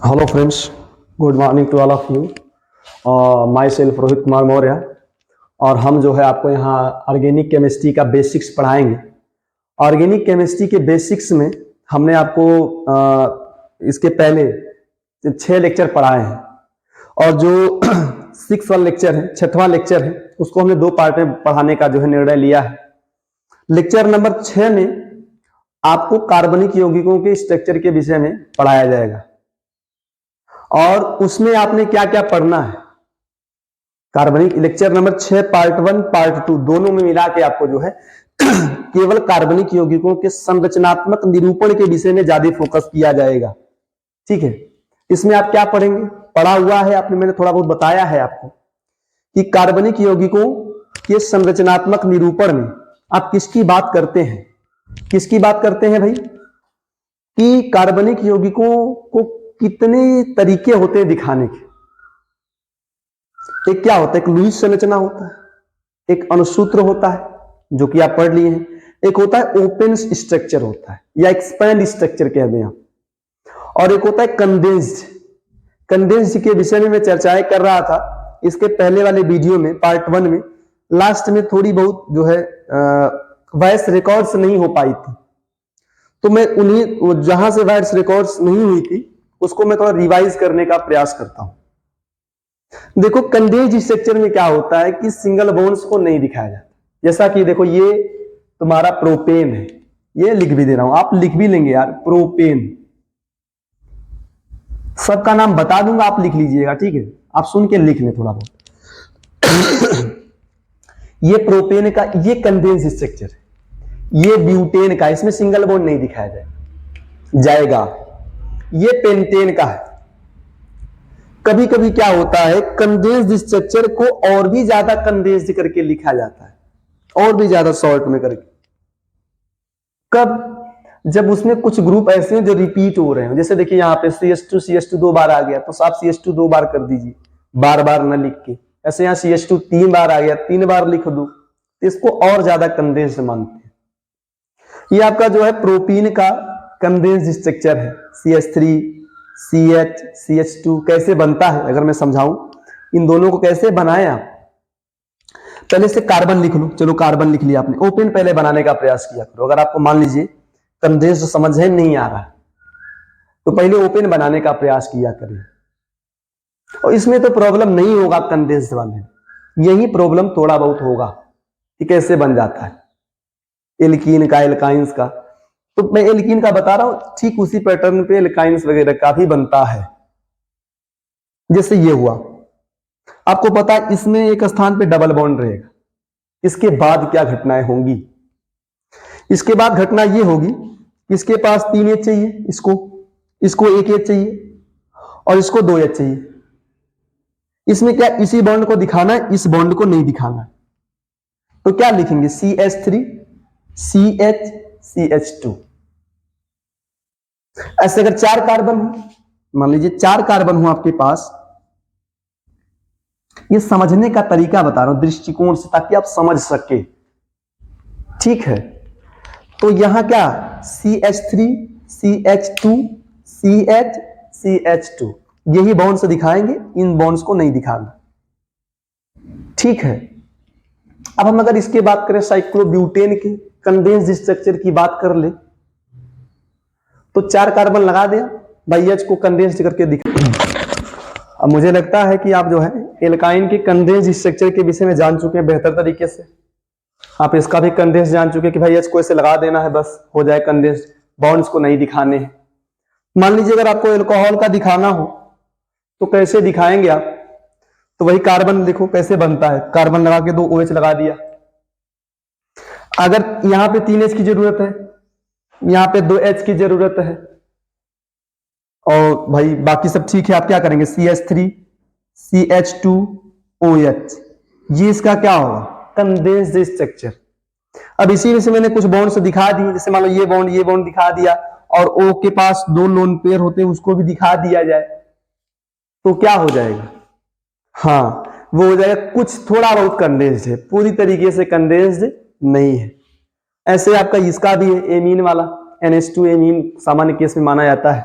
Hello friends, good morning to all of you. Myself Rohit Kumar Maurya. और हम जो है आपको यहाँ ऑर्गेनिक केमिस्ट्री का बेसिक्स पढ़ाएंगे। ऑर्गेनिक केमिस्ट्री के बेसिक्स में हमने आपको इसके पहले 6 लेक्चर पढ़ाए हैं और जो 6 वाला लेक्चर है, 6वां लेक्चर है, उसको हमने 2 पार्ट में पढ़ाने का जो है निर्णय लिया है। लेक्चर नंबर 6 में आपको कार्बनिक यौगिकों के स्ट्रक्चर के विषय में पढ़ाया जाएगा और उसमें आपने क्या क्या पढ़ना है। कार्बनिक लेक्चर नंबर 6 पार्ट 1 पार्ट 2 दोनों में मिला के आपको जो है केवल कार्बनिक यौगिकों के संरचनात्मक निरूपण के विषय में ज्यादा फोकस किया जाएगा। ठीक है, इसमें आप क्या पढ़ेंगे, पढ़ा हुआ है आपने, मैंने थोड़ा बहुत बताया है आपको कि कार्बनिक यौगिकों के संरचनात्मक निरूपण में आप किसकी बात करते हैं, किसकी बात करते हैं भाई, कि कार्बनिक यौगिकों को कितने तरीके होते हैं दिखाने के। एक क्या होता है, एक लुईस संरचना होता है, एक अणुसूत्र होता है जो कि आप पढ़ लिए हैं, एक होता है ओपन स्ट्रक्चर होता है या एक्सपैंड स्ट्रक्चर कहते हैं, और एक होता है कंडेंस्ड। कंडेंस्ड के विषय में मैं चर्चाएं कर रहा था इसके पहले वाले वीडियो में पार्ट 1 में। लास्ट में थोड़ी बहुत जो है वॉइस रिकॉर्ड्स नहीं हो पाई थी, तो मैं उन्हीं जहां से वॉइस रिकॉर्ड्स नहीं हुई थी उसको मैं थोड़ा रिवाइज करने का प्रयास करता हूं। देखो, कंडेंस्ड स्ट्रक्चर में क्या होता है कि सिंगल बॉन्ड्स को नहीं दिखाया जाता। जैसा कि देखो, ये तुम्हारा प्रोपेन है, ये लिख भी दे रहा हूं, आप लिख भी लेंगे यार, प्रोपेन। सबका नाम बता दूंगा, आप लिख लीजिएगा, ठीक है, आप सुन के लिख लें थोड़ा बहुत। ये प्रोपेन का ये कंडेंस्ड स्ट्रक्चर है, ये ब्यूटेन का, इसमें सिंगल बॉन्ड नहीं दिखाया जाएगा। ये पेंटेन का है। कभी कभी क्या होता है, कंडेंस्ड स्ट्रक्चर को और भी ज्यादा कंडेंस्ड करके लिखा जाता है, और भी ज्यादा शॉर्ट में करके। कब, जब उसमें कुछ ग्रुप ऐसे हैं जो रिपीट हो रहे हैं। जैसे देखिए यहाँ पे CH2 2 बार आ गया तो आप CH2 2 बार कर दीजिए, बार बार न लिख के। ऐसे यहाँ CH2 3 बार आ गया, 3 बार लिख दो, तो इसको और ज्यादा कंडेंस्ड मानते हैं। ये आपका जो है प्रोपीन का कंडेंस्ड स्ट्रक्चर है। CH3 CH CH2 कैसे बनता है अगर मैं समझाऊं, इन दोनों को कैसे बनाएं आप। पहले से कार्बन लिख लो, चलो कार्बन लिख लिया आपने, ओपेन पहले बनाने का प्रयास किया करो। अगर आपको मान लीजिए कंडेंस्ड समझ है नहीं आ रहा तो पहले ओपेन बनाने का प्रयास किया करें, और इसमें तो प्रॉब्लम नहीं होगा कंडेंस्ड वाले, यही प्रॉब्लम थोड़ा बहुत होगा कि कैसे बन जाता है एल्कीन का, एल्काइंस का। तो मैं एल्कीन का बता रहा हूं, ठीक उसी पैटर्न पे एल्काइंस वगैरह का भी बनता है। जैसे ये हुआ, आपको पता है इसमें एक स्थान पे डबल बॉन्ड रहेगा। इसके बाद क्या घटनाएं होंगी, इसके बाद घटना ये होगी, इसके पास 3 H चाहिए, इसको 1 H चाहिए और इसको 2 H चाहिए। इसमें क्या इसी बॉन्ड को दिखाना है, इस बॉन्ड को नहीं दिखाना है, तो क्या लिखेंगे, CH3 CH CH2। ऐसे अगर 4 कार्बन हो, मान लीजिए 4 कार्बन हो आपके पास, ये समझने का तरीका बता रहा हूं दृष्टिकोण से, ताकि आप समझ सके। ठीक है, तो यहां क्या CH3 CH2 CH CH2 यही बॉन्ड से दिखाएंगे, इन बॉन्ड्स को नहीं दिखाना। ठीक है, अब हम अगर इसके बात करें साइक्लोब्यूटेन के कंडेंस्ड स्ट्रक्चर की बात कर ले, तो 4 कार्बन लगा दिया भाई, H को कंडेंस्ड करके दिखा। अब मुझे लगता है कि आप जो है एल्काइन के कंडेंस्ड स्ट्रक्चर के विषय में जान चुके हैं बेहतर तरीके से। आप इसका भी कंडेंस्ड जान चुके हैं कि भाई H को ऐसे लगा देना है, बस हो जाए कंडेंस्ड, बॉन्ड्स को नहीं दिखाने हैं। मान लीजिए अगर आपको एल्कोहल का दिखाना हो तो कैसे दिखाएंगे आप, तो वही कार्बन देखो कैसे बनता है, कार्बन लगा के 2 OH लगा दिया। अगर यहां पे 3 H की जरूरत है, यहां पे 2 H की जरूरत है, और भाई बाकी सब ठीक है, आप क्या करेंगे, CH3 CH2 OH, ये इसका क्या होगा, कंडेंस्ड स्ट्रक्चर। अब इसी में से मैंने कुछ बॉन्ड्स दिखा दिए, जैसे मान लो ये बॉन्ड दिखा दिया, और O के पास 2 लोन पेयर होते हैं, उसको भी दिखा दिया जाए, तो क्या हो जाएगा, हाँ वो हो जाएगा कुछ थोड़ा बहुत कंडेंस्ड है, पूरी तरीके से कंडेंस्ड नहीं है। ऐसे आपका इसका भी है, एमीन वाला NH2 एमीन सामान्य केस में माना जाता है।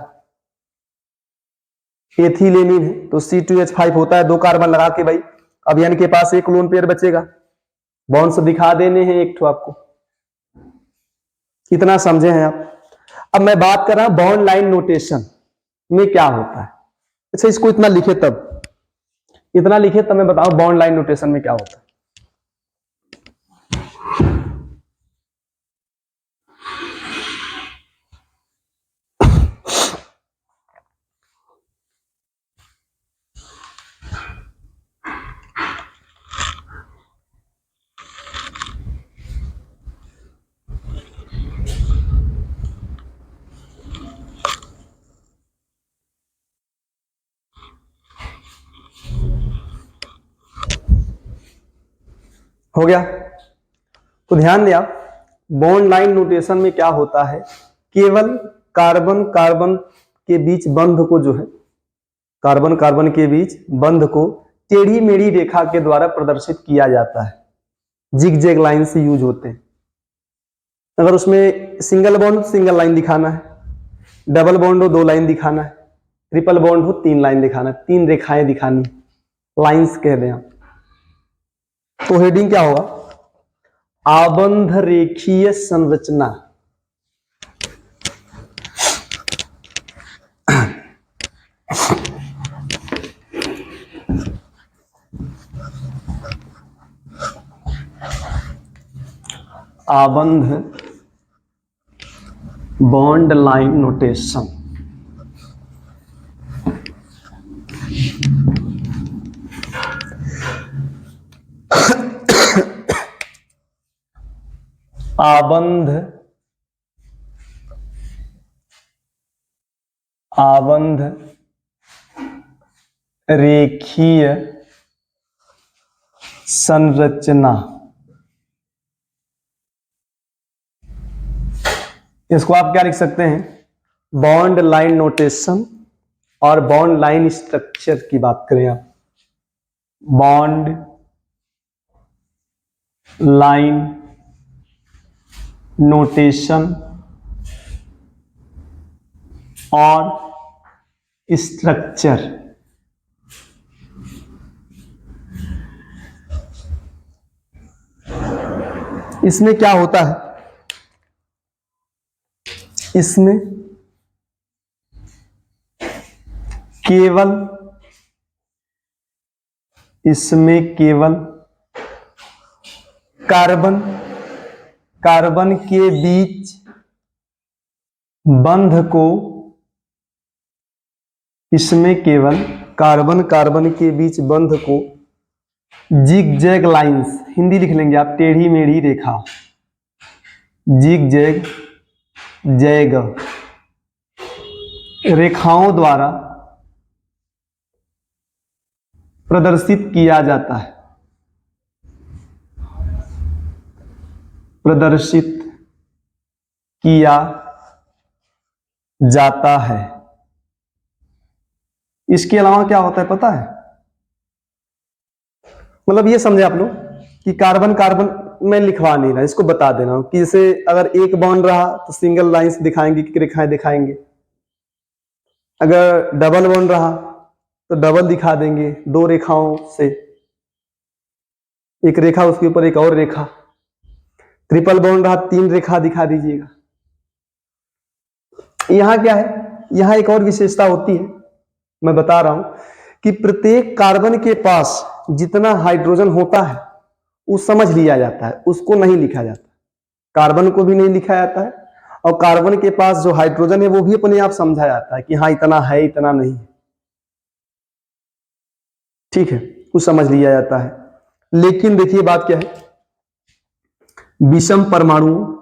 एथिलेनिन है तो C2H5 होता है, 2 कार्बन लगा के भाई। अब यानी के पास एक लोन पेयर बचेगा, बॉन्ड्स दिखा देने हैं एक ठो आपको, इतना समझे हैं आप। अब मैं बात कर रहा हूं बॉन्ड लाइन नोटेशन में क्या होता है। अच्छा इसको इतना लिखे तब, इतना लिखे तब मैं बताऊं बॉन्ड लाइन नोटेशन में क्या होता है। हो गया, तो ध्यान दिया बॉन्ड लाइन नोटेशन में क्या होता है, केवल कार्बन कार्बन के बीच बंध को जो है, कार्बन कार्बन के बीच बंध को टेढ़ी मेढ़ी रेखा के द्वारा प्रदर्शित किया जाता है, जिग जैग लाइन से यूज होते हैं। अगर उसमें सिंगल बॉन्ड हो सिंगल लाइन दिखाना है, डबल बॉन्ड हो 2 लाइन दिखाना है, ट्रिपल बॉन्ड हो 3 लाइन दिखाना है, 3 रेखाएं दिखानी, लाइंस कह दें आप। तो हेडिंग क्या होगा, आबंध रेखीय संरचना। आबंध बॉन्ड लाइन नोटेशन। आबंध आबंध रेखीय संरचना, इसको आप क्या लिख सकते हैं, बॉन्ड लाइन नोटेशन और बॉन्ड लाइन स्ट्रक्चर की बात करें आप, बॉन्ड लाइन नोटेशन और स्ट्रक्चर। इसमें क्या होता है, इसमें केवल कार्बन कार्बन के बीच बंध को, इसमें केवल कार्बन कार्बन के बीच बंध को जिग जैग लाइंस, हिंदी लिख लेंगे आप, टेढ़ी मेढ़ी रेखा, जिग जैग जैग रेखाओं द्वारा प्रदर्शित किया जाता है, प्रदर्शित किया जाता है। इसके अलावा क्या होता है पता है, मतलब ये समझे आप लोग कि कार्बन कार्बन में लिखवा नहीं रहा, इसको बता देना कि जैसे अगर एक बॉन्ड रहा तो सिंगल लाइंस दिखाएंगे कि रेखाएं दिखाएंगे, अगर डबल बॉन्ड रहा तो डबल दिखा देंगे, 2 रेखाओं से, एक रेखा उसके ऊपर एक और रेखा, ट्रिपल बॉन्ड रहा 3 रेखा दिखा दीजिएगा। यहां क्या है, यहां एक और विशेषता होती है, मैं बता रहा हूं कि प्रत्येक कार्बन के पास जितना हाइड्रोजन होता है वो समझ लिया जाता है, उसको नहीं लिखा जाता, कार्बन को भी नहीं लिखा जाता है, और कार्बन के पास जो हाइड्रोजन है वो भी अपने आप समझा जाता है कि हाँ इतना है इतना नहीं, ठीक है, वो समझ लिया जाता है। लेकिन देखिए बात क्या है, विषम परमाणु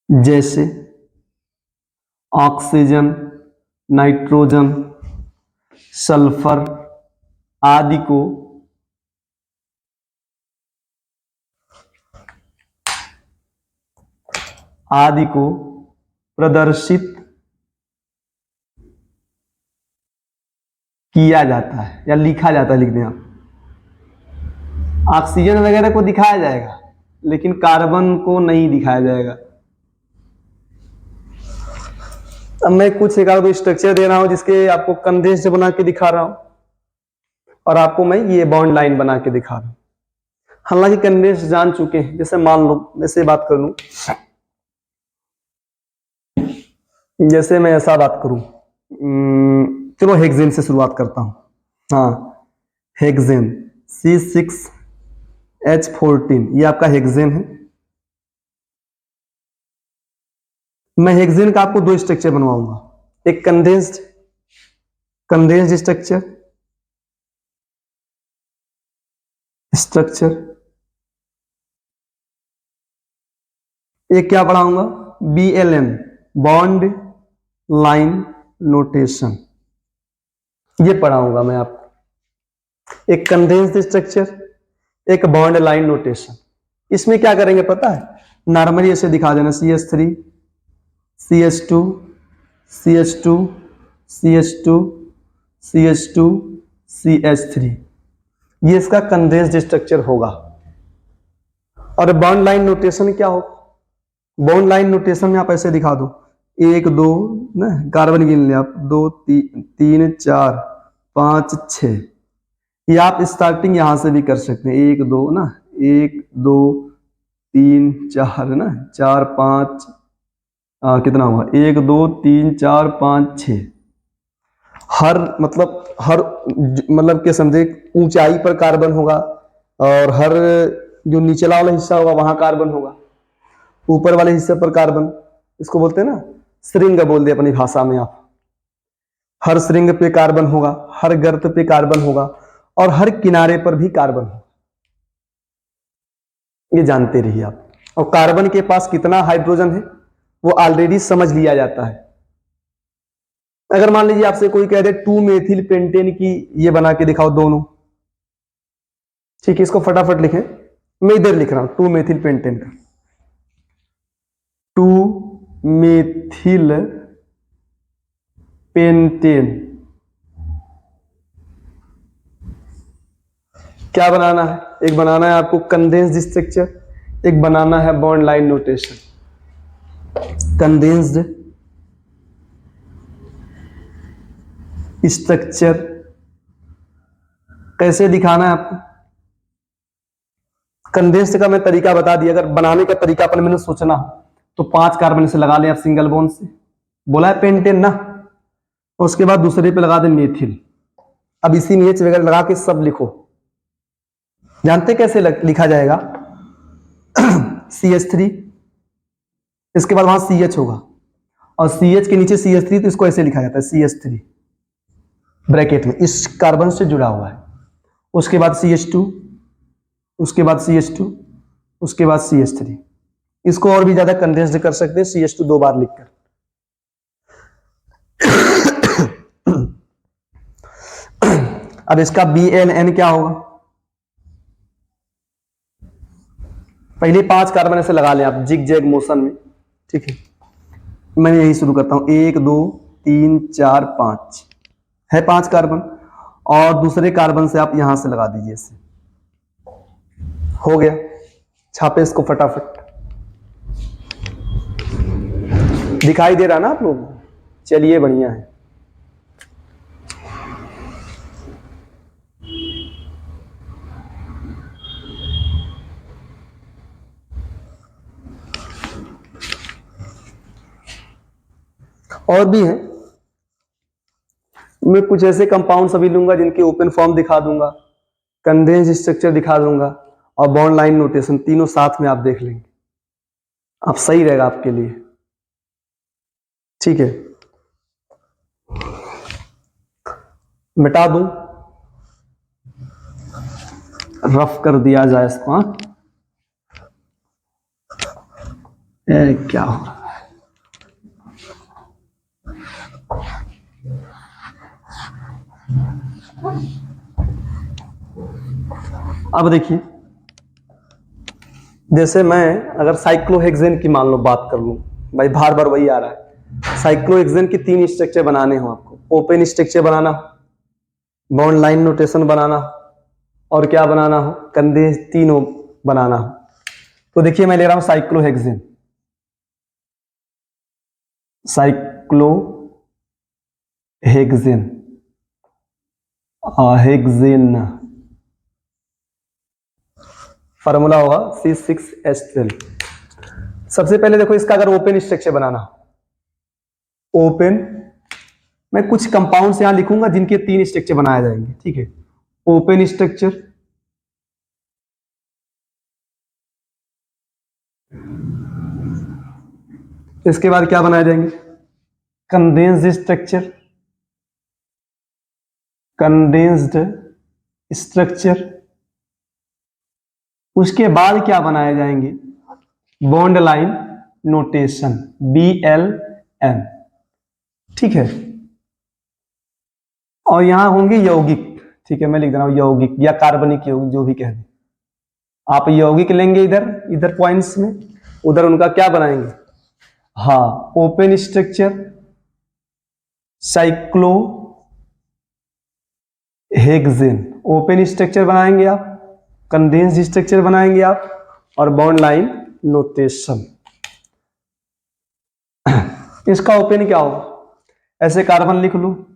जैसे ऑक्सीजन, नाइट्रोजन, सल्फर आदि को प्रदर्शित किया जाता है या लिखा जाता है, लिख दें आप। ऑक्सीजन वगैरह को दिखाया जाएगा लेकिन कार्बन को नहीं दिखाया जाएगा। अब मैं कुछ एक आध स्ट्रक्चर दे रहा हूं जिसके आपको कंडेंस्ड बना के दिखा रहा हूं, और आपको मैं ये बॉन्ड लाइन बना के दिखा रहा हूं। हालांकि कंडेंस्ड जान चुके हैं, जैसे मान लो ऐसे बात कर लूं, जैसे मैं ऐसा बात करूं, चलो हेक्सेन से शुरुआत करता हूं। हाँ, हेक्सेन C6H14 ये आपका हेक्सेन है। मैं हेक्सेन का आपको दो स्ट्रक्चर बनवाऊंगा, एक कंडेंस्ड स्ट्रक्चर, एक क्या पढ़ाऊंगा, BLN बॉन्ड लाइन नोटेशन, ये पढ़ाऊंगा मैं आपको। एक कंडेंस्ड स्ट्रक्चर, एक बॉन्ड लाइन नोटेशन। इसमें क्या करेंगे पता है, नॉर्मली ऐसे दिखा देना CH3 CH2 CH2 CH2 CH2 CH3, ये इसका कंडेंस्ड स्ट्रक्चर होगा। और बॉन्ड लाइन नोटेशन क्या हो, बॉन्ड लाइन नोटेशन में आप ऐसे दिखा दो, 1 2 ना, कार्बन गिन ले आप, 2 3 4 5 6, ये आप स्टार्टिंग यहां से भी कर सकते हैं, 1 2 ना, 1 2 3 4 ना, 4 5 कितना हुआ, 1 2 3 4 5 6, हर मतलब के समझे ऊंचाई पर कार्बन होगा, और हर जो निचला वाला हिस्सा होगा वहां कार्बन होगा, ऊपर वाले हिस्से पर कार्बन, इसको बोलते हैं ना श्रृंग बोल दे अपनी भाषा में आप। हर श्रृंग पे कार्बन होगा, हर गर्त पे कार्बन होगा, और हर किनारे पर भी कार्बन होगा, ये जानते रहिए आप। और कार्बन के पास कितना हाइड्रोजन है वो ऑलरेडी समझ लिया जाता है। अगर मान लीजिए आपसे कोई कह दे 2 मेथिल पेंटेन की ये बना के दिखाओ दोनों, ठीक है, इसको फटाफट लिखें, मैं इधर लिख रहा हूं 2 मेथिल पेंटेन का, 2 मेथिल पेंटेन क्या बनाना है, एक बनाना है आपको कंडेंस्ड स्ट्रक्चर, एक बनाना है bond line notation. Condensed structure कैसे दिखाना है आपको, कंडेंस्ड का मैं तरीका बता दिया, अगर बनाने का तरीका अपन मैंने सोचना हो तो 5 कार्बन से लगा लें आप सिंगल बॉन्ड से, बोला है पेंटेन ना, उसके बाद दूसरे पे लगा दें मेथिल। अब इसी NH वगैरह लगा के सब लिखो, जानते कैसे लिखा जाएगा CH3, इसके बाद वहां CH होगा, और CH के नीचे CH3, तो इसको ऐसे लिखा जाता है CH3 ब्रैकेट में, इस कार्बन से जुड़ा हुआ है, उसके बाद CH2, उसके बाद CH2, उसके बाद CH3। इसको और भी ज्यादा कंडेंस्ड कर सकते हैं CH2 2 बार लिखकर। अब इसका BNN क्या होगा, पहले 5 कार्बन ऐसे लगा लें आप जिग जैग मोशन में, ठीक है, मैं यही शुरू करता हूं, 1 2 3 4 5 है 5 कार्बन, और दूसरे कार्बन से आप यहां से लगा दीजिए, इसे हो गया, छापे इसको फटाफट, दिखाई दे रहा ना आप लोग, चलिए बढ़िया है। और भी है, मैं कुछ ऐसे कंपाउंड अभी लूंगा जिनके ओपन फॉर्म दिखा दूंगा, कंडेंस्ड स्ट्रक्चर दिखा दूंगा, और बॉन्ड लाइन नोटेशन, तीनों साथ में आप देख लेंगे, आप सही रहेगा आपके लिए, ठीक है। मिटा दूं, रफ कर दिया जाए इसको, हाँ क्या हो रहा है, अब देखिए, जैसे मैं अगर साइक्लोहेक्सेन की मान लो बात कर लूं, भाई बार बार वही आ रहा है, साइक्लोहेक्सेन की 3 स्ट्रक्चर बनाने हो आपको, ओपन स्ट्रक्चर बनाना, बॉन्ड लाइन नोटेशन बनाना, और क्या बनाना हो, कंडेंस्ड, तीनों बनाना हो। तो देखिए मैं ले रहा हूं साइक्लोहेक्सेन, साइक्लोहेक्सेन, हेक्सेन, फार्मूला होगा C6H12। सबसे पहले देखो इसका अगर ओपन स्ट्रक्चर बनाना, ओपन, मैं कुछ कंपाउंड्स यहां लिखूंगा जिनके 3 स्ट्रक्चर बनाए जाएंगे, ठीक है। ओपन स्ट्रक्चर, इसके बाद क्या बनाए जाएंगे, कंडेंस्ड स्ट्रक्चर, कंडेंस्ड स्ट्रक्चर। उसके बाद क्या बनाए जाएंगे, बॉन्ड लाइन नोटेशन, BLN, ठीक है। और यहां होंगे यौगिक, ठीक है, मैं लिख रहा हूं यौगिक या कार्बनिक यौगिक, जो भी कह दें आप। यौगिक लेंगे इधर, इधर पॉइंट्स में, उधर उनका क्या बनाएंगे, हाँ, open structure, cyclohexane, open structure बनाएंगे आप, कंडेंस्ड स्ट्रक्चर बनाएंगे आप, और बॉन्ड लाइन नोटेशन। इसका ओपन क्या होगा, ऐसे कार्बन लिख लो,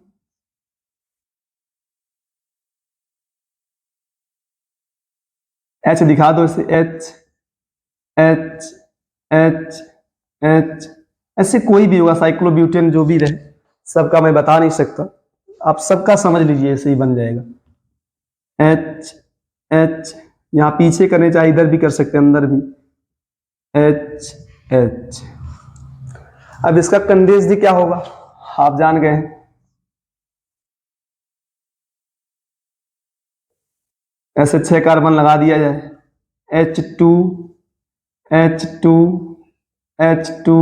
H दिखा दो इसे, H H H H, ऐसे कोई भी होगा, साइक्लोब्यूटेन जो भी रहे, सबका मैं बता नहीं सकता, आप सबका समझ लीजिए, ऐसे ही बन जाएगा। H H, यहां पीछे करने चाहे इधर भी कर सकते हैं, अंदर भी, H H। अब इसका कंडेंस्ड क्या होगा, आप जान गए हैं, ऐसे 6 कार्बन लगा दिया जाए, H2 H2 H2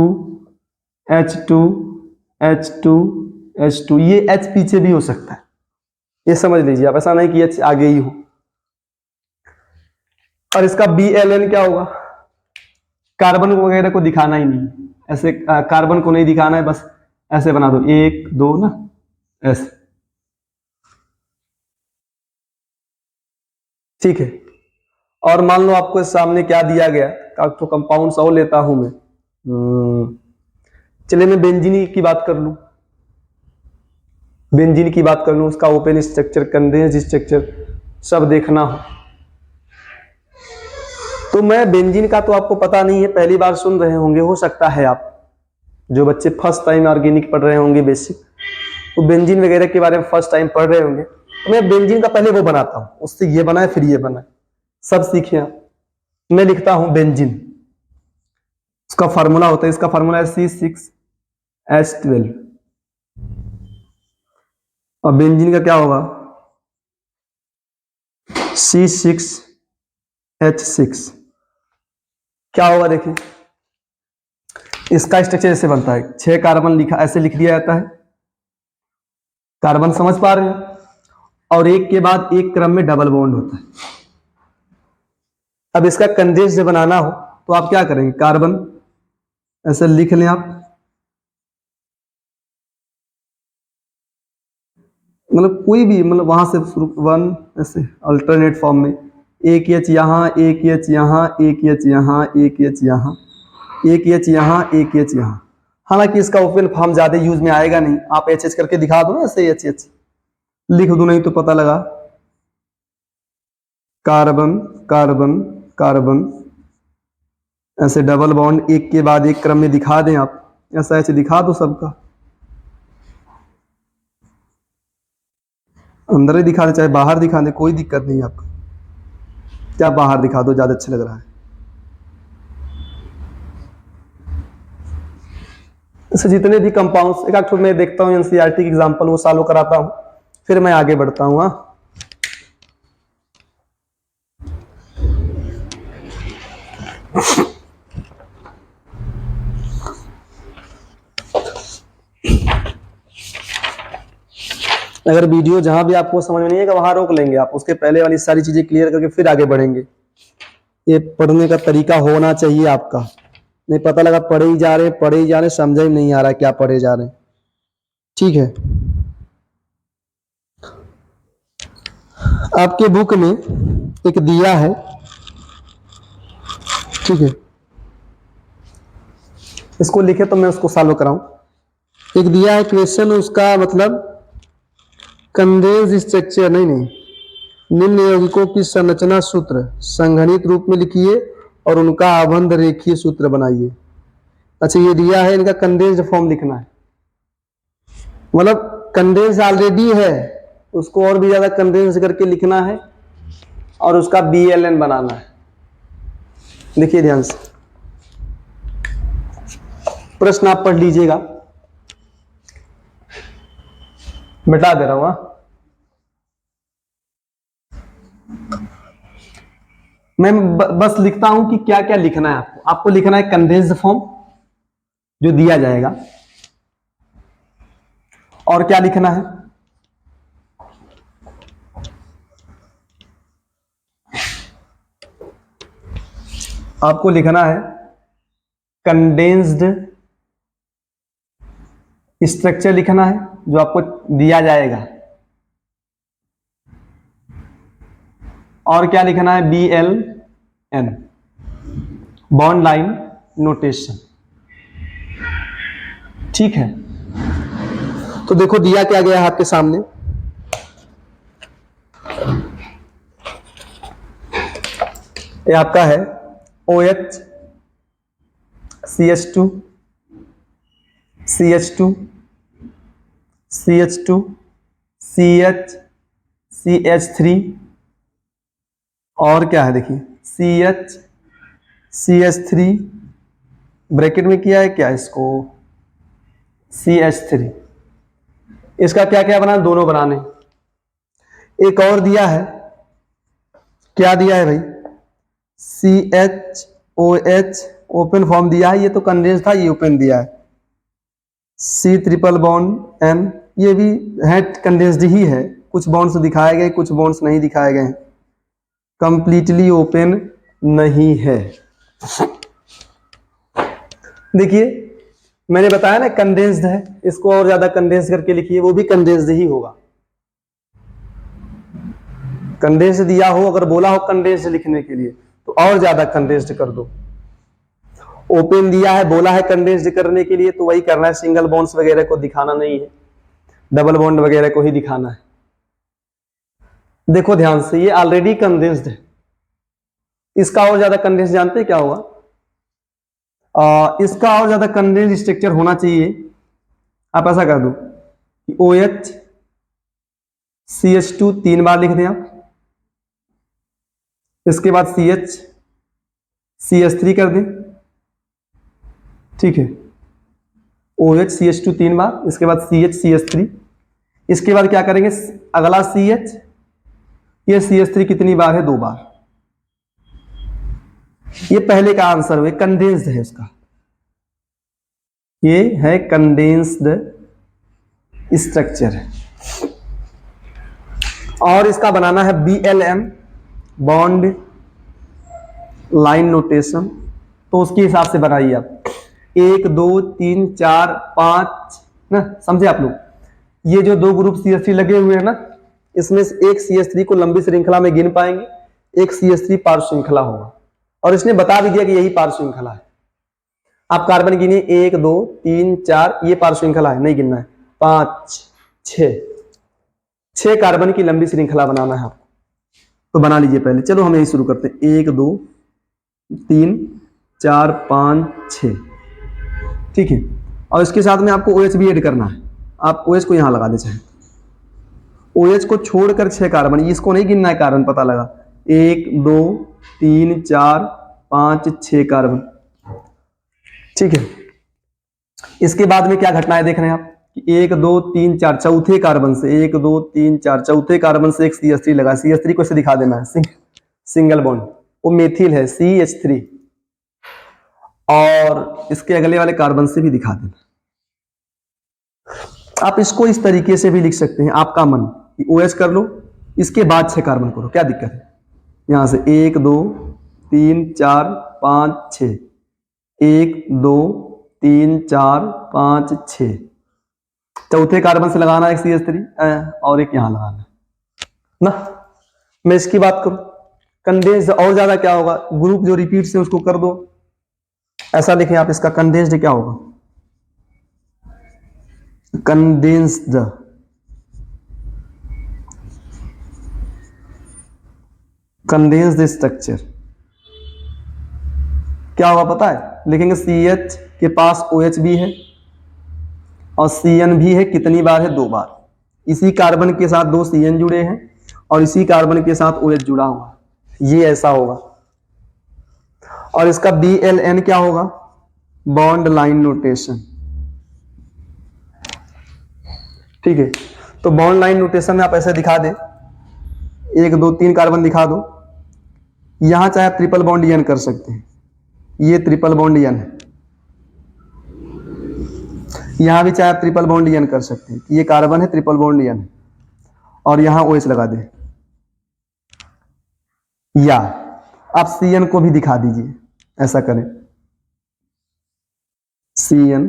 H2 H2 H2, ये H पीछे भी हो सकता है, ये समझ लीजिए आप, ऐसा नहीं कि H आगे ही हो। और इसका BLN क्या होगा, कार्बन वगैरह को दिखाना ही नहीं, ऐसे कार्बन को नहीं दिखाना है, बस ऐसे बना दो, 1 2 ना, ऐसे, ठीक है। और मान लो आपको सामने क्या दिया गया, तो कंपाउंड्स और लेता हूं मैं, चलिए मैं बेंजीन की बात कर लूं, बेंजीन की बात कर लूं, उसका ओपन स्ट्रक्चर, कंडेंस्ड स्ट्रक्चर सब देखना हो, तो मैं बेंजीन का तो आपको पता नहीं है, पहली बार सुन रहे होंगे, हो सकता है आप जो बच्चे फर्स्ट टाइम ऑर्गेनिक पढ़ रहे होंगे बेसिक, तो बेंजीन वगैरह के बारे में फर्स्ट टाइम पढ़ रहे होंगे, तो मैं बेंजीन का पहले वो बनाता हूं, उससे ये बनाए फिर ये बनाए, सब सीखे आप। मैं लिखता हूं बेंजीन, उसका फार्मूला होता है, इसका फार्मूला है C6H12, और बेंजीन का क्या होगा, C6H6। क्या होगा देखिए, इसका स्ट्रक्चर ऐसे बनता है, 6 कार्बन लिखा, ऐसे लिख दिया जाता है, कार्बन समझ पा रहे हैं, और एक के बाद एक क्रम में डबल बॉन्ड होता है। अब इसका कंडेंस्ड बनाना हो तो आप क्या करेंगे, कार्बन ऐसे लिख लें आप, मतलब कोई भी, मतलब वहां से शुरू 1, ऐसे अल्टरनेट फॉर्म में, एक H यहाँ, एक H यहाँ, एक H यहाँ, एक H यहाँ, एक H यहाँ, एक H यहाँ। हालांकि इसका ओपन फॉर्म ज्यादा यूज में आएगा नहीं, आप HH करके दिखा दो ना, ऐसे HH लिख दो, नहीं तो पता लगा, कार्बन कार्बन कार्बन, ऐसे डबल बॉन्ड एक के बाद एक क्रम में दिखा दें आप, ऐसा ऐसे दिखा दो सबका, अंदर ही दिखा दे चाहे बाहर दिखा दे, कोई दिक्कत नहीं आपको, क्या बाहर दिखा दो, ज्यादा अच्छा लग रहा है। इससे जितने भी कंपाउंड्स, एक आध मैं देखता हूँ एनसीईआरटी की एग्जांपल, वो सॉल्व कराता हूँ, फिर मैं आगे बढ़ता हूँ। हाँ, अगर वीडियो जहां भी आपको समझ में नहीं आएगा वहां रोक लेंगे आप, उसके पहले वाली सारी चीजें क्लियर करके फिर आगे बढ़ेंगे। ये पढ़ने का तरीका होना चाहिए आपका, नहीं पता लगा पढ़े ही जा रहे समझ ही नहीं आ रहा क्या पढ़े जा रहे, ठीक है। आपके बुक में एक दिया है, ठीक है, इसको लिखे तो मैं उसको सॉल्व कराऊं। एक दिया है क्वेश्चन, उसका मतलब कंडेंस स्ट्रक्चर नहीं, निम्न यौगिकों की संरचना सूत्र संघनित रूप में लिखिए और उनका आबंध रेखीय सूत्र बनाइए। अच्छा, ये दिया है, इनका कंडेंस्ड फॉर्म लिखना है, मतलब कंडेंस ऑलरेडी है, उसको और भी ज्यादा कंडेंस करके लिखना है और उसका BLN बनाना है। देखिए ध्यान से, प्रश्न आप पढ़ लीजिएगा, मिटा दे रहा हूं। मैं बस लिखता हूं कि क्या क्या लिखना है आपको। आपको लिखना है कंडेंस्ड फॉर्म जो दिया जाएगा, और क्या लिखना है, आपको लिखना है कंडेंस्ड स्ट्रक्चर लिखना है जो आपको दिया जाएगा, और क्या लिखना है, BLN बॉन्ड लाइन नोटेशन। ठीक है, तो देखो दिया क्या गया है आपके सामने। ये आपका है OH CH2 CH2 CH2 CH CH3 और क्या है, देखिए CH CH3 ब्रैकेट में किया है क्या इसको, CH3। इसका क्या क्या बना, दोनों बनाने। एक और दिया है, क्या दिया है भाई, CHOH ओपन फॉर्म दिया है, ये तो कंडेंस था, ये ओपन दिया है। C ट्रिपल बॉन्ड N, ये भी है कंडेंस्ड ही है, कुछ बॉन्ड्स दिखाए गए, कुछ बॉन्ड्स नहीं दिखाए गए, कंप्लीटली ओपन नहीं है। देखिए मैंने बताया ना कंडेंस्ड है, इसको और ज्यादा कंडेंस करके लिखिए, वो भी कंडेंस्ड ही होगा। कंडेंस दिया हो, अगर बोला हो कंडेंस लिखने के लिए तो और ज्यादा कंडेंस्ड कर दो। ओपन दिया है, बोला है कंडेंस्ड करने के लिए, तो वही करना है, सिंगल बॉन्ड्स वगैरह को दिखाना नहीं है, डबल बॉन्ड वगैरह को ही दिखाना है। देखो ध्यान से, ये ऑलरेडी कंडेंस्ड है, इसका और ज्यादा कंडेंस जानते हैं क्या होगा, इसका और ज्यादा कंडेंस स्ट्रक्चर होना चाहिए। आप ऐसा कर दो कि OH CH2 3 बार लिख दें आप, इसके बाद CH CH3 कर दें, ठीक है, OH CH2 3 बार, इसके बाद CH CH3, इसके बाद क्या करेंगे, अगला CH, ये CH3 कितनी बार है, 2 बार। ये पहले का आंसर है, कंडेंस्ड है उसका, ये है कंडेंस्ड स्ट्रक्चर। और इसका बनाना है BLM बॉन्ड लाइन नोटेशन, तो उसके हिसाब से बनाइए आप, 1 2 3 4 5 ना, समझे आप लोग। ये जो 2 ग्रुप CH3 लगे हुए हैं ना, इसमें से एक CH3 को लंबी श्रृंखला में गिन पाएंगे, एक CH3 पार्श्व श्रृंखला होगा, और इसने बता भी दिया कि यही पार्श्व श्रृंखला है। आप कार्बन गिनिए, 1 2 3 4, ये पार्श्व श्रृंखला है, नहीं गिनना है, 5 6 कार्बन की लंबी श्रृंखला बनाना है आपको, तो बना लीजिए पहले। चलो हम यही शुरू करते हैं, 1 2 3 4 5 6, ठीक है। और इसके साथ में आपको OH भी ऐड करना है, आप OH को यहां लगा दे, चाहे OH को छोड़कर 6 कार्बन, इसको नहीं गिनना है कार्बन, पता लगा, 1 2 3 4 5 6 कार्बन, ठीक है। इसके बाद में क्या घटनाएं देख रहे हैं आप, 1 2 3 4 चौथे कार्बन से, 1 2 3 4 चौथे कार्बन से एक CH3 लगा, CH3 को ऐसे दिखा देना है, सिंगल बॉन्ड, वो मेथिल है CH3, और इसके अगले वाले कार्बन से भी दिखा देना। आप इसको इस तरीके से भी लिख सकते हैं, आपका मन, कि OH कर लो, इसके बाद 6 कार्बन करो, क्या दिक्कत है। यहां से 1 2 3 4 5 6, 1 2 3 4 5 6, चौथे कार्बन से लगाना एक CH3 और एक यहां लगाना ना। मैं इसकी बात करूं, कंडेंस्ड और ज्यादा क्या होगा, ग्रुप जो रिपीट से उसको कर दो, ऐसा लिखें आप, इसका कंडेंस्ड क्या होगा, कंडेंस्ड स्ट्रक्चर क्या होगा पता है, लिखेंगे CH के पास OH भी है और CN भी है, कितनी बार है, 2 बार। इसी कार्बन के साथ 2 CN जुड़े हैं और इसी कार्बन के साथ OH जुड़ा हुआ, ये ऐसा होगा। और इसका BLN क्या होगा, बॉन्ड लाइन नोटेशन। ठीक है, तो बॉन्ड लाइन नोटेशन में आप ऐसे दिखा दें, 1 2 3 कार्बन दिखा दो, यहां चाहे आप ट्रिपल बॉन्ड एन कर सकते हैं, ये ट्रिपल बॉन्ड एन है, यहां भी चाहे आप ट्रिपल बॉन्ड एन कर सकते हैं, ये कार्बन है, ट्रिपल बॉन्ड एन है, और यहां OH लगा दें, या आप CN को भी दिखा दीजिए, ऐसा करें, CN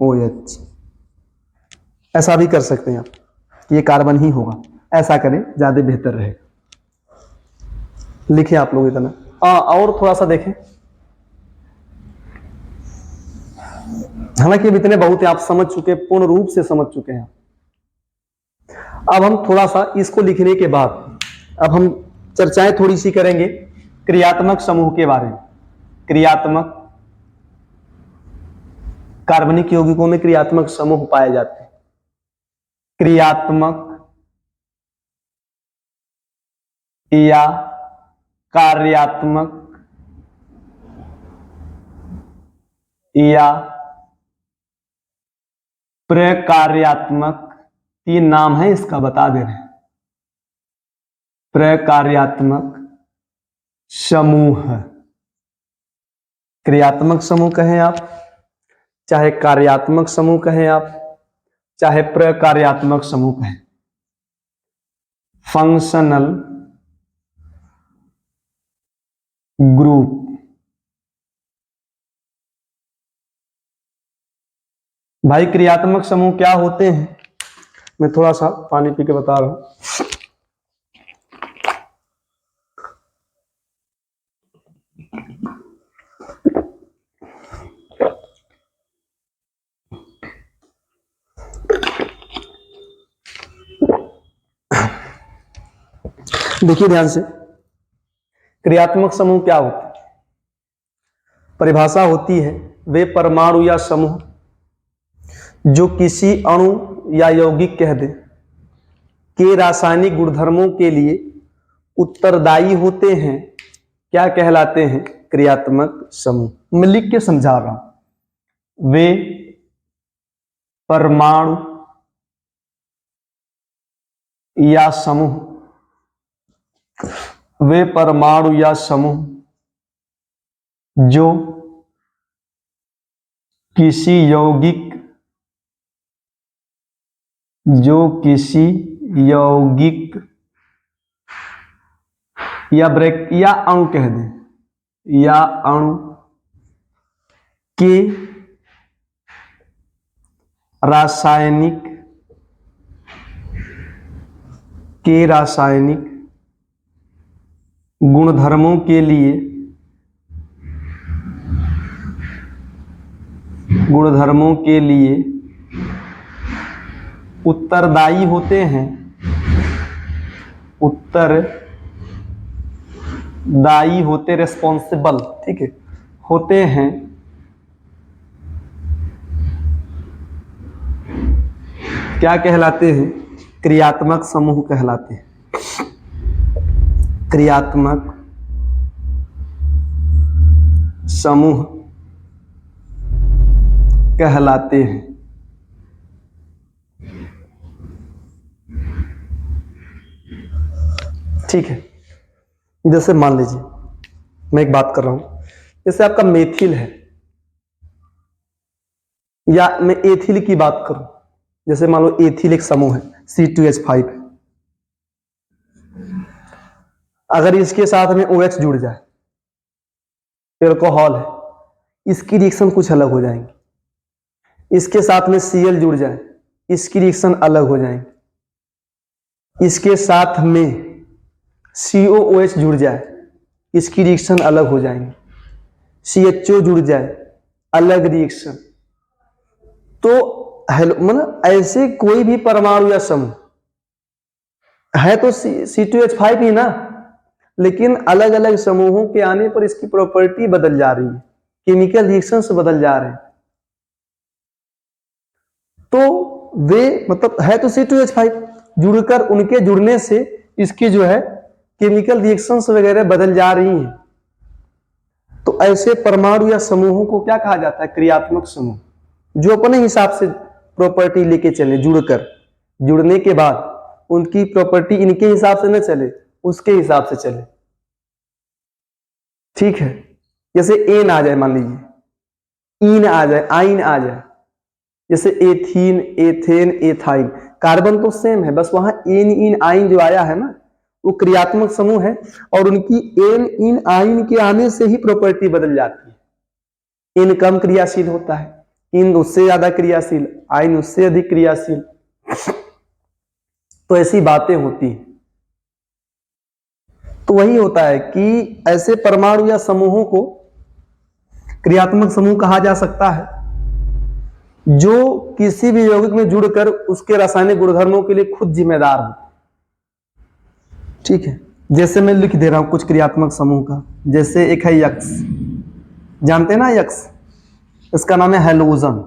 OH, ऐसा भी कर सकते हैं आप, ये कार्बन ही होगा, ऐसा करें ज्यादा बेहतर रहेगा। लिखे आप लोग इतना। और थोड़ा सा देखें, हालांकि अब इतने बहुत है, आप समझ चुके, पूर्ण रूप से समझ चुके हैं। अब हम थोड़ा सा इसको लिखने के बाद अब हम चर्चाएं थोड़ी सी करेंगे क्रियात्मक समूह के बारे में। क्रियात्मक, कार्बनिक यौगिकों में क्रियात्मक समूह पाए जाते हैं। क्रियात्मक या कार्यात्मक या प्रकार्यात्मक, 3 नाम है, इसका बता दे रहे हैं। प्रकार्यात्मक समूह, क्रियात्मक समूह कहें आप, चाहे कार्यात्मक समूह कहें आप, चाहे प्रकार्यात्मक समूह कहें। फंक्शनल ग्रुप, भाई क्रियात्मक समूह क्या होते हैं, मैं थोड़ा सा पानी पी के बता रहा हूं। देखिए ध्यान से, क्रियात्मक समूह क्या होते हैं, परिभाषा होती है, वे परमाणु या समूह जो किसी अणु या यौगिक कह दे के रासायनिक गुणधर्मों के लिए उत्तरदायी होते हैं, क्या कहलाते हैं, क्रियात्मक समूह। मैं लिख के समझा रहा हूं, वे परमाणु या समूह, वे परमाणु या समूह जो किसी यौगिक या अणु कह दें, या अणु के रासायनिक गुणधर्मों के लिए उत्तरदायी होते हैं, रेस्पॉन्सिबल, ठीक है, होते हैं, क्या कहलाते हैं, क्रियात्मक समूह कहलाते हैं। क्रियात्मक समूह कहलाते हैं। ठीक है, जैसे मान लीजिए मैं एक बात कर रहा हूं, जैसे आपका मेथिल है, या मैं एथिल की बात करूं, जैसे मान लो एथिल एक समूह है, C2H5 है, अगर इसके साथ में OH जुड़ जाए, एल्कोहल है, इसकी रिएक्शन कुछ अलग हो जाएंगी। इसके साथ में Cl जुड़ जाए, इसकी रिएक्शन अलग हो जाएंगी। इसके साथ में COOH जुड़ जाए, इसकी रिएक्शन अलग हो जाएंगे। CHO जुड़ जाए, अलग रिएक्शन। तो मतलब ऐसे कोई भी परमाणु या समूह है तो C2H5 ही ना, लेकिन अलग अलग समूहों के आने पर इसकी प्रॉपर्टी बदल जा रही है, केमिकल रिएक्शन से बदल जा रहे हैं। तो वे मतलब है तो C2H5, जुड़कर उनके जुड़ने से इसकी जो है केमिकल रिएक्शंस वगैरह बदल जा रही हैं। तो ऐसे परमाणु या समूहों को क्या कहा जाता है? क्रियात्मक समूह, जो अपने हिसाब से प्रॉपर्टी लेके चले, जुड़कर, जुड़ने के बाद उनकी प्रॉपर्टी इनके हिसाब से न चले, उसके हिसाब से चले। ठीक है, जैसे एन आ जाए, मान लीजिए इन आ जाए, आइन आ जाए, जैसे एथीन, एथेन, एथाइन, कार्बन तो सेम है, बस वहां एन इन आइन जो आया है ना, वो क्रियात्मक समूह है, और उनकी एन इन आइन के आने से ही प्रॉपर्टी बदल जाती है। एन कम क्रियाशील होता है, इन उससे ज्यादा क्रियाशील, आइन उससे अधिक क्रियाशील। तो ऐसी बातें होती हैं। तो वही होता है कि ऐसे परमाणु या समूहों को क्रियात्मक समूह कहा जा सकता है, जो किसी भी यौगिक में जुड़कर उसके रासायनिक गुणधर्मों के लिए खुद जिम्मेदार हो। ठीक है, जैसे मैं लिख दे रहा हूं कुछ क्रियात्मक समूह का, जैसे एक है यक्स, जानते हैं ना यक्स, इसका नाम है हैलोजन।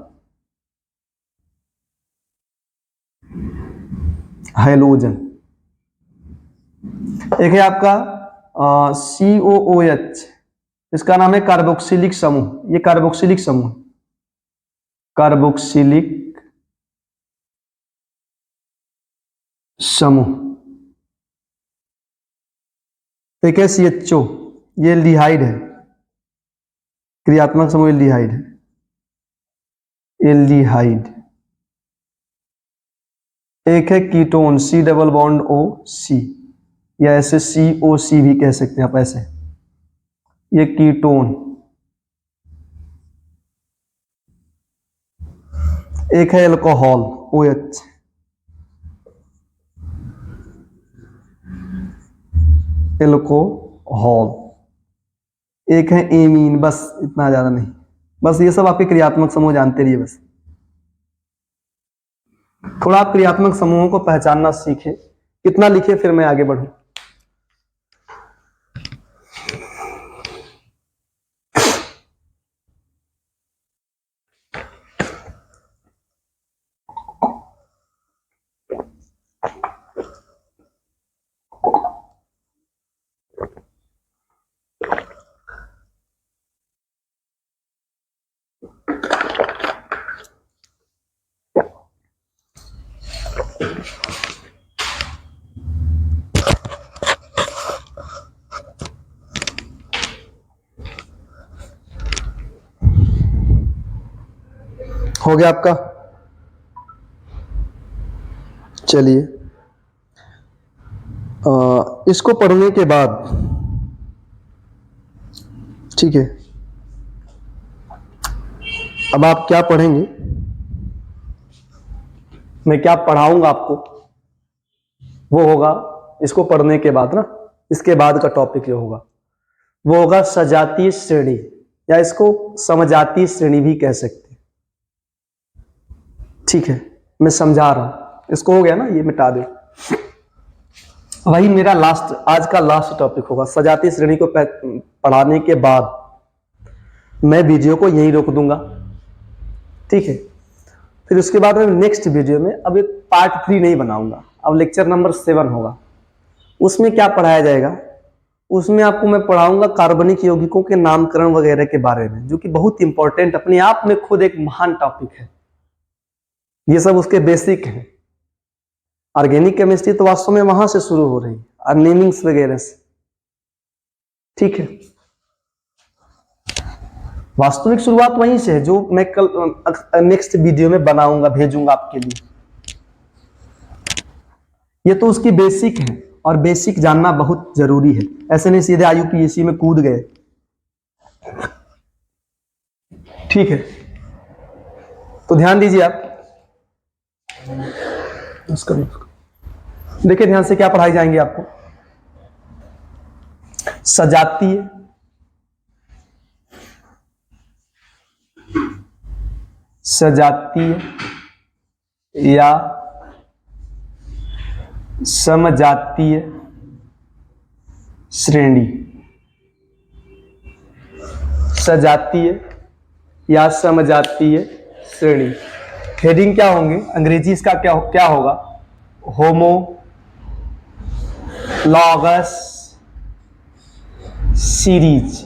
हैलोजन। एक है आपका COOH, इसका नाम है कार्बोक्सिलिक समूह। ये कार्बोक्सिलिक समूह, कार्बोक्सिलिक समूह। एक है CHO, ये एल्डिहाइड है, क्रियात्मक समूह एल्डिहाइड है, एल्डिहाइड। एक है ketone, C double bond OC, या ऐसे COC भी कह सकते हैं आप, ऐसे, ये कीटोन। एक है एल्कोहल, OH, एल्कोहल। एक है एमीन, बस इतना ज्यादा नहीं, बस ये सब आपके क्रियात्मक समूह जानते रहिए। बस थोड़ा आप क्रियात्मक समूहों को पहचानना सीखें। कितना लिखे फिर मैं आगे बढ़ूं। हो गया आपका? चलिए, इसको पढ़ने के बाद, ठीक है, अब आप क्या पढ़ेंगे, मैं क्या पढ़ाऊंगा आपको, वो होगा इसको पढ़ने के बाद ना, इसके बाद का टॉपिक जो होगा वो होगा सजातीय श्रेणी, या इसको समजातीय श्रेणी भी कह सकते हैं। ठीक है, मैं समझा रहा हूं, इसको हो गया ना, ये मिटा दे। वही मेरा लास्ट, आज का लास्ट टॉपिक होगा। सजातीय श्रेणी को पढ़ाने के बाद मैं वीडियो को यहीं रोक दूंगा। ठीक है, फिर उसके बाद मैं नेक्स्ट वीडियो में अब एक पार्ट 3 नहीं बनाऊंगा, अब लेक्चर नंबर 7 होगा। उसमें क्या पढ़ाया जाएगा, उसमें आपको मैं पढ़ाऊंगा कार्बनिक यौगिकों के नामकरण वगैरह के बारे में, जो कि बहुत इंपॉर्टेंट, अपने आप में खुद एक महान टॉपिक है। ये सब उसके बेसिक हैं। ऑर्गेनिक केमिस्ट्री तो वास्तव में वहां से शुरू हो रही है, नेमिंग्स वगैरह से। ठीक है, वास्तविक शुरुआत वहीं से है, जो मैं कल नेक्स्ट वीडियो में बनाऊंगा, भेजूंगा आपके लिए। ये तो उसकी बेसिक है, और बेसिक जानना बहुत जरूरी है। ऐसे नहीं सीधे IUPAC में कूद गए। ठीक है, तो ध्यान दीजिए आप, देखिए ध्यान से क्या पढ़ाई जाएंगे आपको। सजातीय, सजातीय या समजातीय श्रेणी, सजातीय या समजातीय श्रेणी। हेडिंग क्या होंगे, अंग्रेजी इसका क्या होगा, होमोलॉगस सीरीज,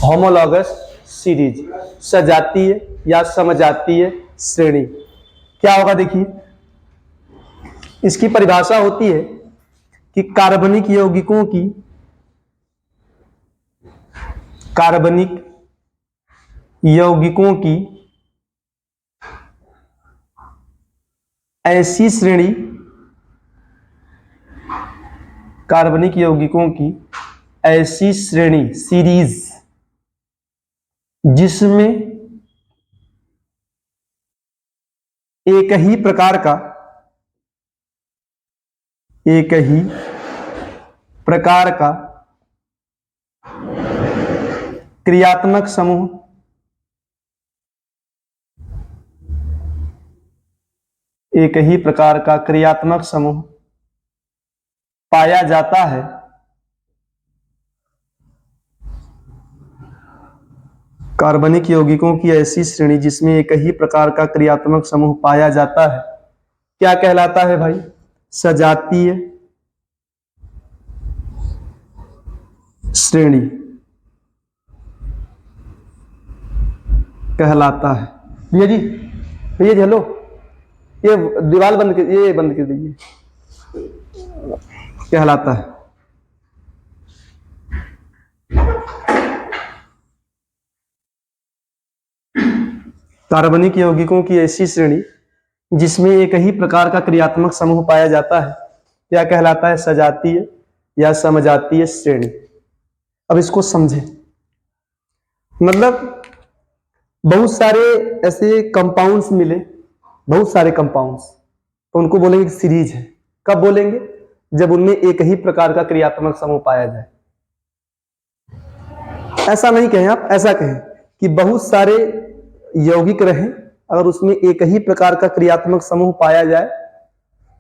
होमोलॉगस सीरीज, सजातीय या समजातीय श्रेणी। क्या होगा देखिए, इसकी परिभाषा होती है कि कार्बनिक यौगिकों की, कार्बनिक यौगिकों की ऐसी श्रेणी, कार्बनिक यौगिकों की ऐसी श्रेणी सीरीज जिसमें एक ही प्रकार का, एक ही प्रकार का क्रियात्मक समूह, एक ही प्रकार का क्रियात्मक समूह पाया जाता है, कार्बनिक यौगिकों की ऐसी श्रेणी जिसमें एक ही प्रकार का क्रियात्मक समूह पाया जाता है, क्या कहलाता है भाई, सजातीय श्रेणी कहलाता है। भैया जी, भैया जी हेलो, ये दीवार बंद कर, ये बंद कर दीजिए, कहलाता है। कार्बनिक यौगिकों की ऐसी श्रेणी जिसमें एक ही प्रकार का क्रियात्मक समूह पाया जाता है, क्या कहलाता है, सजातीय या समजातीय श्रेणी। अब इसको समझें, मतलब बहुत सारे ऐसे कंपाउंड्स मिले, बहुत सारे कंपाउंड्स, तो उनको बोलेंगे सीरीज है। कब बोलेंगे, जब उनमें एक ही प्रकार का क्रियात्मक समूह पाया जाए। ऐसा नहीं कहें आप, ऐसा कहें कि बहुत सारे यौगिक रहें, अगर उसमें एक ही प्रकार का क्रियात्मक समूह पाया जाए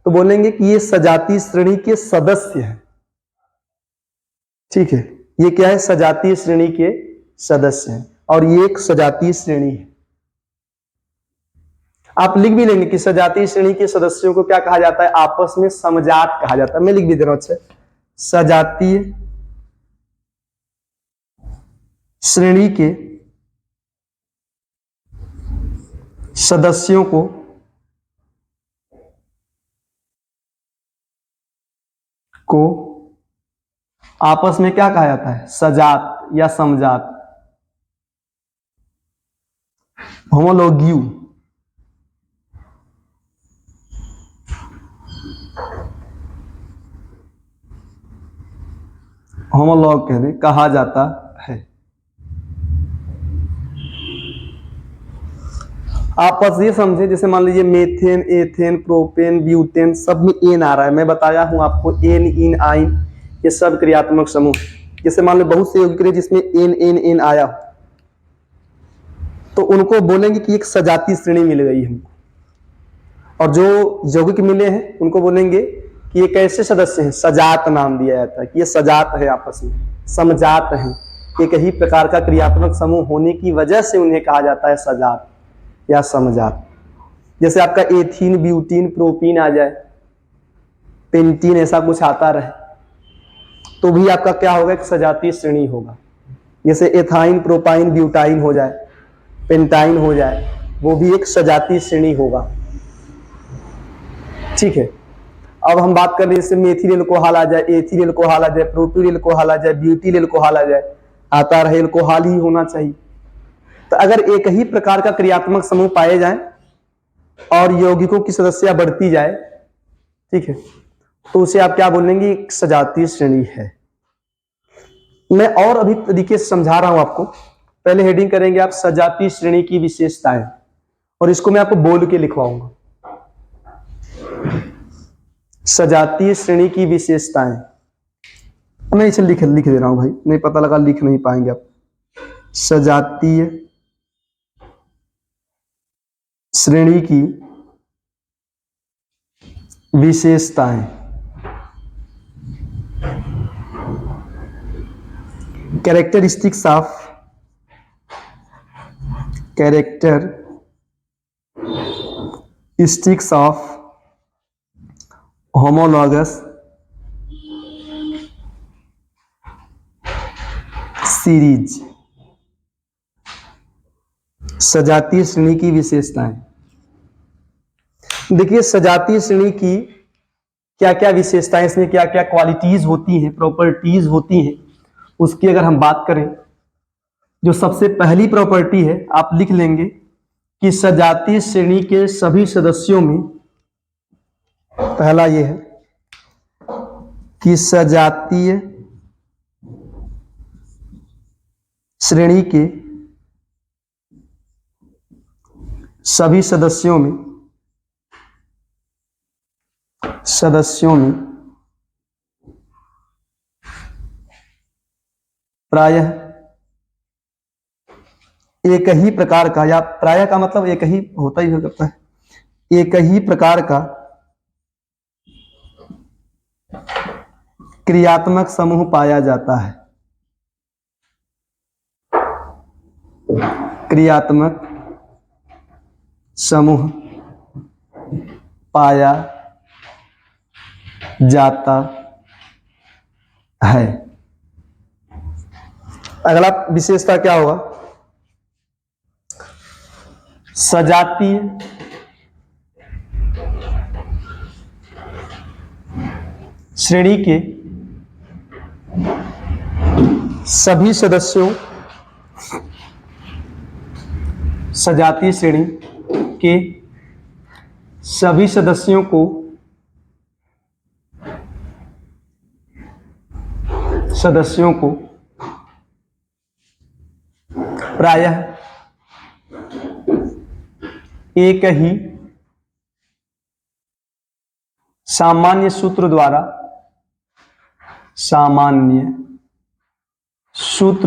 तो बोलेंगे कि ये सजातीय श्रेणी के सदस्य हैं। ठीक है, ये क्या है, सजातीय श्रेणी के सदस्य हैं, और ये एक सजातीय श्रेणी है। आप लिख भी लेंगे कि सजातीय श्रेणी के सदस्यों को क्या कहा जाता है, आपस में समजात कहा जाता है। मैं लिख भी दे रहा हूं, अच्छा, सजातीय श्रेणी के सदस्यों को आपस में क्या कहा जाता है, सजात या समजात, होमोलॉग्यू। होमोलॉग कहते कहा जाता है। आप बस ये समझे, जैसे मान लीजिए मेथेन, एथेन, प्रोपेन, ब्यूटेन, सब में एन आ रहा है। मैं बताया हूं आपको एन, इन, आइन, ये सब क्रियात्मक समूह। जैसे मान लो बहुत से यौगिक जिसमें एन एन एन आया, तो उनको बोलेंगे कि एक सजातीय श्रेणी मिल गई हमको। और जो यौगिक मिले हैं उनको बोलेंगे कि ये कैसे सदस्य हैं, सजात नाम दिया जाता है कि ये सजात है, आपस में समजात हैं। एक ही प्रकार का क्रियात्मक समूह होने की वजह से उन्हें कहा जाता है सजात या समजात। जैसे आपका एथीन, ब्यूटीन, प्रोपीन आ जाए, पेंटीन, ऐसा कुछ आता रहे, तो भी आपका क्या होगा, एक सजातीय श्रेणी होगा। जैसे एथाइन, प्रोपाइन, ब्यूटाइन हो जाए, पेंटाइन हो जाए, वो भी एक सजातीय श्रेणी होगा। ठीक है, अब हम बात कर रहे हैं जैसे मेथिल एल्कोहल आ जाए, एथिल एल्कोहल आ जाए, प्रोपिल एल्कोहल आ जाए, ब्यूटिल एल्कोहल आ जाए, आता रहे, एल्कोहल ही होना चाहिए। तो अगर एक ही प्रकार का क्रियात्मक समूह पाए जाए और यौगिकों की सदस्यता बढ़ती जाए, ठीक है, तो उसे आप क्या बोलेंगे, एक सजातीय श्रेणी है। मैं और अभी तरीके से समझा रहा हूं आपको। पहले हेडिंग करेंगे आप सजातीय श्रेणी की विशेषताएं, और इसको मैं आपको बोल के लिखवाऊंगा। सजातीय श्रेणी की विशेषताएं। मैं इसे लिख दे रहा हूं भाई, नहीं पता लगा लिख नहीं पाएंगे आप। सजातीय श्रेणी की विशेषताएं। Characteristics of homologous series. सजातीय श्रेणी की विशेषताएं। देखिए सजातीय श्रेणी की क्या क्या विशेषताएं, इसमें क्या क्या क्वालिटीज होती हैं, प्रॉपर्टीज होती हैं, उसकी अगर हम बात करें, जो सबसे पहली प्रॉपर्टी है आप लिख लेंगे कि सजातीय श्रेणी के सभी सदस्यों में, पहला यह है कि सजातीय श्रेणी के सभी सदस्यों में प्रायः एक ही प्रकार का, या प्रायः का मतलब एक ही होता ही हो सकता है, एक ही प्रकार का क्रियात्मक समूह पाया जाता है। क्रियात्मक समूह पाया जाता है। अगला विशेषता क्या होगा? सजातीय श्रेणी के सभी सदस्यों, सजातीय श्रेणी के सभी सदस्यों को प्रायः एक ही सामान्य सूत्र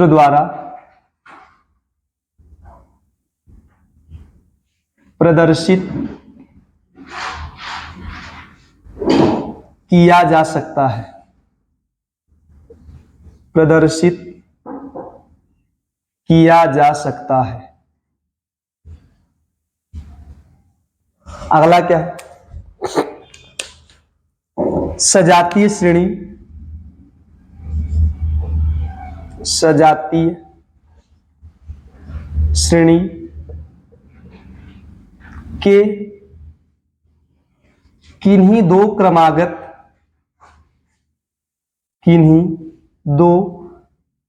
द्वारा प्रदर्शित किया जा सकता है। प्रदर्शित किया जा सकता है। अगला क्या है? सजातीय श्रेणी के किन्हीं दो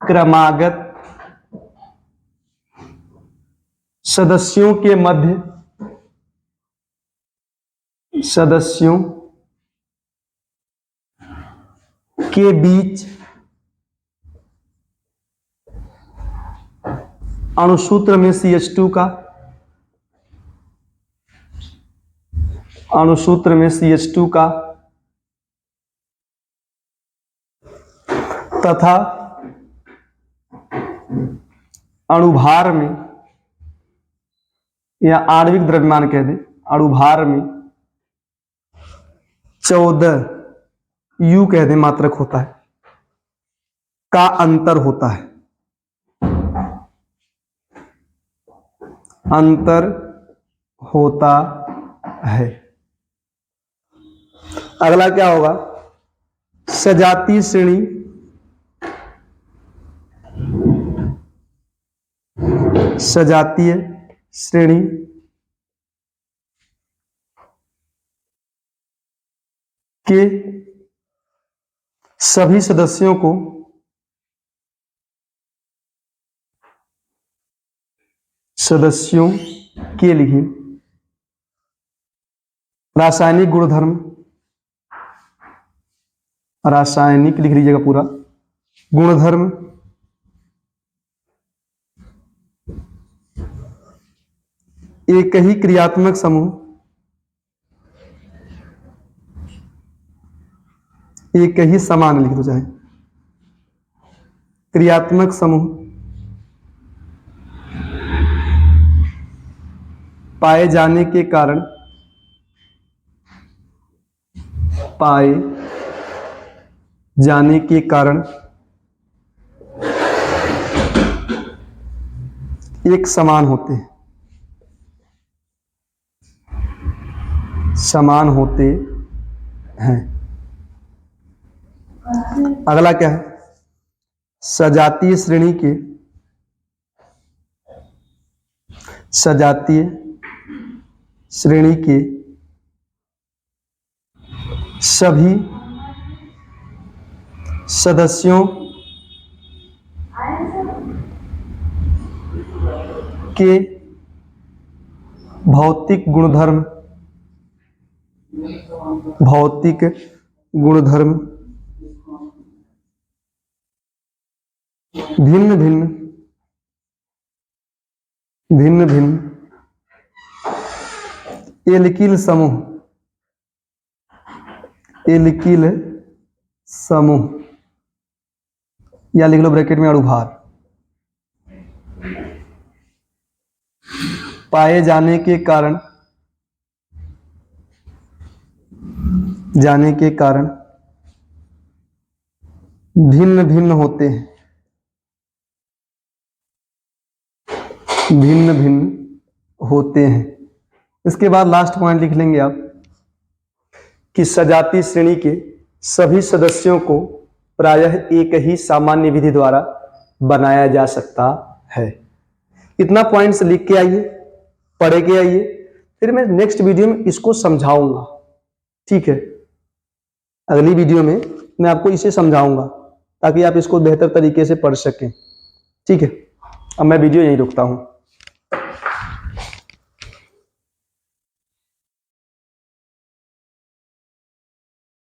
क्रमागत सदस्यों के बीच अणुसूत्र में CH2 का तथा अणुभार में, या आणविक द्रव्यमान कह दें, अणुभार में 14 U कह दें मात्रक होता है, का अंतर होता है। अगला क्या होगा? सजातीय श्रेणी के सभी सदस्यों को के लिए रासायनिक लिख लीजिएगा पूरा, गुणधर्म एक ही क्रियात्मक समूह एक ही समान लिख दो चाहे। क्रियात्मक समूह पाए जाने के कारण एक समान होते हैं। अगला क्या है? सजातीय श्रेणी के सभी सदस्यों के भौतिक गुणधर्म भिन्न भिन्न एल्किल समूह या लिख लो ब्रैकेट में अणुभार पाए जाने के कारण भिन्न भिन्न होते हैं। इसके बाद लास्ट पॉइंट लिख लेंगे आप कि सजातीय श्रेणी के सभी सदस्यों को प्रायः एक ही सामान्य विधि द्वारा बनाया जा सकता है। इतना पॉइंट्स लिख के आइए, पढ़ के आइए, फिर मैं नेक्स्ट वीडियो में इसको समझाऊंगा। ठीक है, अगली वीडियो में मैं आपको इसे समझाऊंगा ताकि आप इसको बेहतर तरीके से पढ़ सकें। ठीक है, अब मैं वीडियो यहीं रुकता हूं।